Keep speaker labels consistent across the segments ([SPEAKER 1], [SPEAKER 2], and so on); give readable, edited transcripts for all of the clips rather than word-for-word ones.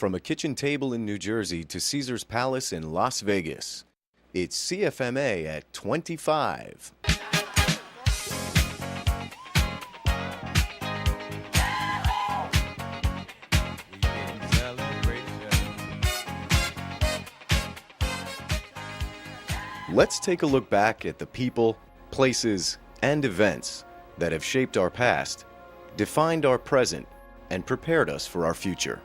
[SPEAKER 1] From a kitchen table in New Jersey to Caesar's Palace in Las Vegas, it's CFMA at 25. Let's take a look back at the people, places, and events that have shaped our past, defined our present, and prepared us for our future.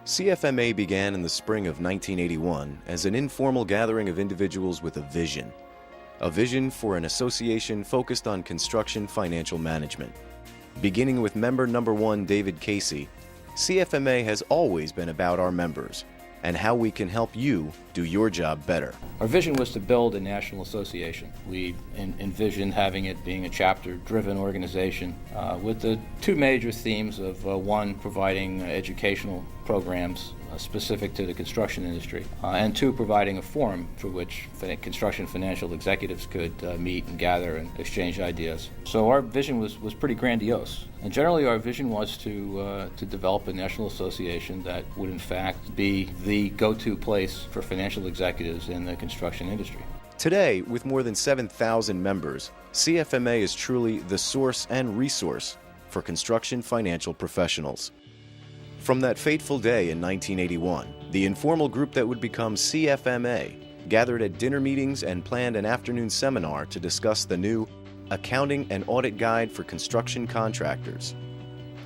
[SPEAKER 1] CFMA began in the spring of 1981 as an informal gathering of individuals with a vision for an association focused on construction financial management. Beginning with member number 1, David Casey, CFMA has always been about our members and how we can help you do your job better.
[SPEAKER 2] Our vision was to build a national association. We envisioned having it being a chapter-driven organization with the two major themes of one, providing educational programs specific to the construction industry, and two, providing a forum through which construction financial executives could meet and gather and exchange ideas. So our vision was pretty grandiose. And generally our vision was to develop a national association that would in fact be the go-to place for financial executives in the construction industry.
[SPEAKER 1] Today, with more than 7,000 members, CFMA is truly the source and resource for construction financial professionals. From that fateful day in 1981, the informal group that would become CFMA gathered at dinner meetings and planned an afternoon seminar to discuss the new Accounting and Audit Guide for Construction Contractors.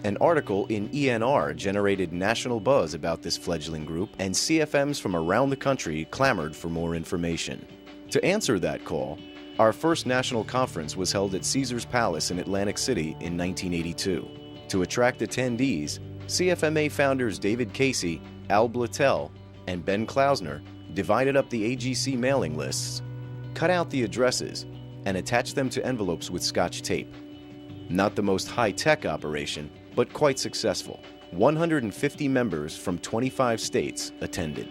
[SPEAKER 1] An article in ENR generated national buzz about this fledgling group, and CFMs from around the country clamored for more information. To answer that call, our first national conference was held at Caesar's Palace in Atlantic City in 1982. To attract attendees, CFMA founders David Casey, Al Blattel, and Ben Klausner divided up the AGC mailing lists, cut out the addresses, and attached them to envelopes with Scotch tape. Not the most high-tech operation, but quite successful. 150 members from 25 states attended.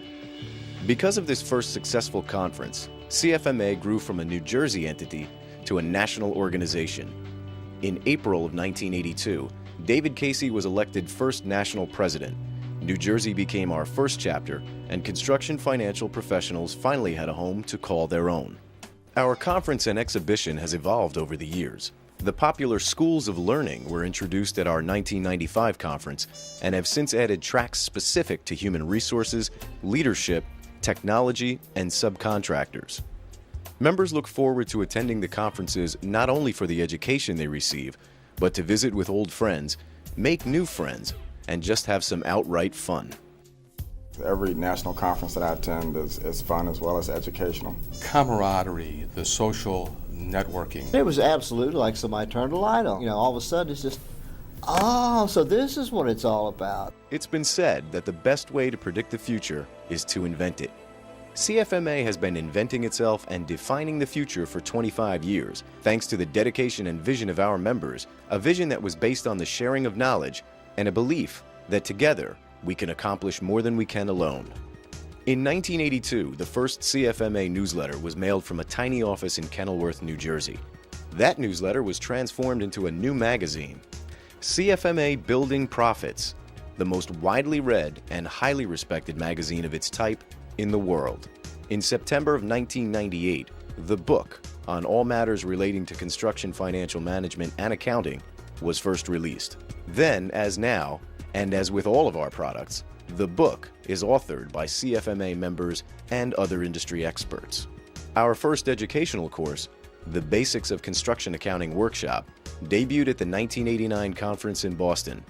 [SPEAKER 1] Because of this first successful conference, CFMA grew from a New Jersey entity to a national organization. In April of 1982, David Casey was elected first national president. New Jersey became our first chapter, and construction financial professionals finally had a home to call their own. Our conference and exhibition has evolved over the years. The popular schools of learning were introduced at our 1995 conference and have since added tracks specific to human resources, leadership, technology, and subcontractors. Members look forward to attending the conferences not only for the education they receive, but to visit with old friends, make new friends, and just have some outright fun.
[SPEAKER 3] Every national conference that I attend is fun as well as educational.
[SPEAKER 4] Camaraderie, the social networking.
[SPEAKER 5] It was absolutely like somebody turned a light on. All of a sudden it's just, oh, so this is what it's all about.
[SPEAKER 1] It's been said that the best way to predict the future is to invent it. CFMA has been inventing itself and defining the future for 25 years, thanks to the dedication and vision of our members, a vision that was based on the sharing of knowledge and a belief that together we can accomplish more than we can alone. In 1982, the first CFMA newsletter was mailed from a tiny office in Kenilworth, New Jersey. That newsletter was transformed into a new magazine, CFMA Building Profits, the most widely read and highly respected magazine of its type in the world. In September of 1998, the book on all matters relating to construction financial management and accounting was first released. Then, as now, and as with all of our products, the book is authored by CFMA members and other industry experts. Our first educational course, The Basics of Construction Accounting Workshop, debuted at the 1989 conference in Boston.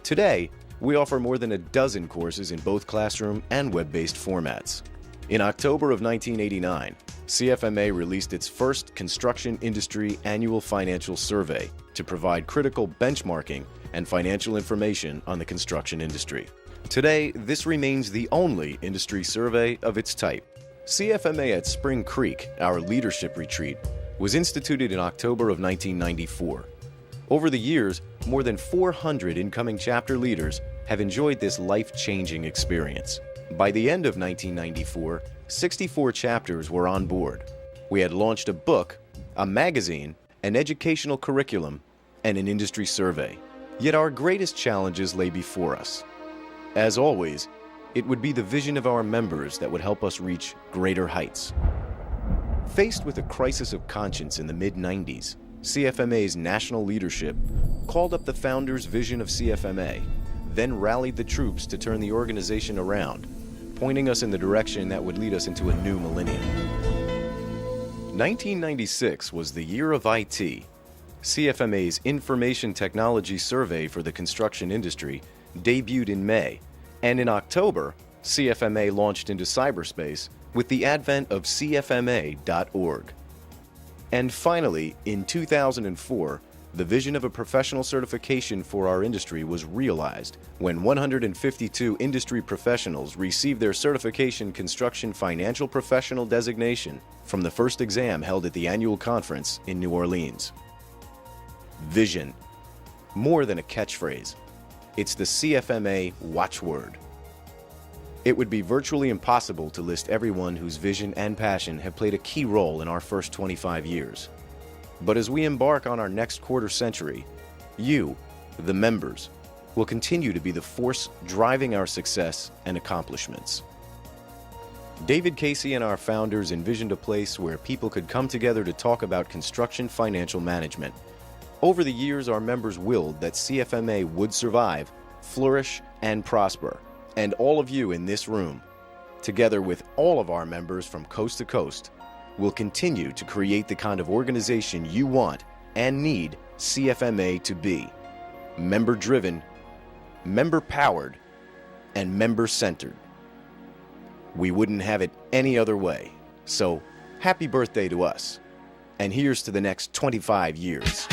[SPEAKER 1] Today, we offer more than a dozen courses in both classroom and web-based formats. In October of 1989, CFMA released its first construction industry annual financial survey to provide critical benchmarking and financial information on the construction industry. Today, this remains the only industry survey of its type. CFMA at Spring Creek, our leadership retreat, was instituted in October of 1994. Over the years, more than 400 incoming chapter leaders have enjoyed this life-changing experience. By the end of 1994, 64 chapters were on board. We had launched a book, a magazine, an educational curriculum, and an industry survey. Yet our greatest challenges lay before us. As always, It would be the vision of our members that would help us reach greater heights. Faced with a crisis of conscience in the mid-90s, CFMA's national leadership called up the founders' vision of CFMA, then rallied the troops to turn the organization around, pointing us in the direction that would lead us into a new millennium. 1996 was the year of IT. CFMA's Information Technology Survey for the construction industry debuted in May, and in October, CFMA launched into cyberspace with the advent of CFMA.org. And finally, in 2004, the vision of a professional certification for our industry was realized when 152 industry professionals received their certification construction financial professional designation from the first exam held at the annual conference in New Orleans. Vision. More than a catchphrase. It's the CFMA watchword. It would be virtually impossible to list everyone whose vision and passion have played a key role in our first 25 years. But as we embark on our next quarter century, you, the members, will continue to be the force driving our success and accomplishments. David Casey and our founders envisioned a place where people could come together to talk about construction financial management. Over the years, our members willed that CFMA would survive, flourish, and prosper. And all of you in this room, together with all of our members from coast to coast, will continue to create the kind of organization you want and need CFMA to be. Member-driven, member-powered, and member-centered. We wouldn't have it any other way. So, happy birthday to us. And here's to the next 25 years.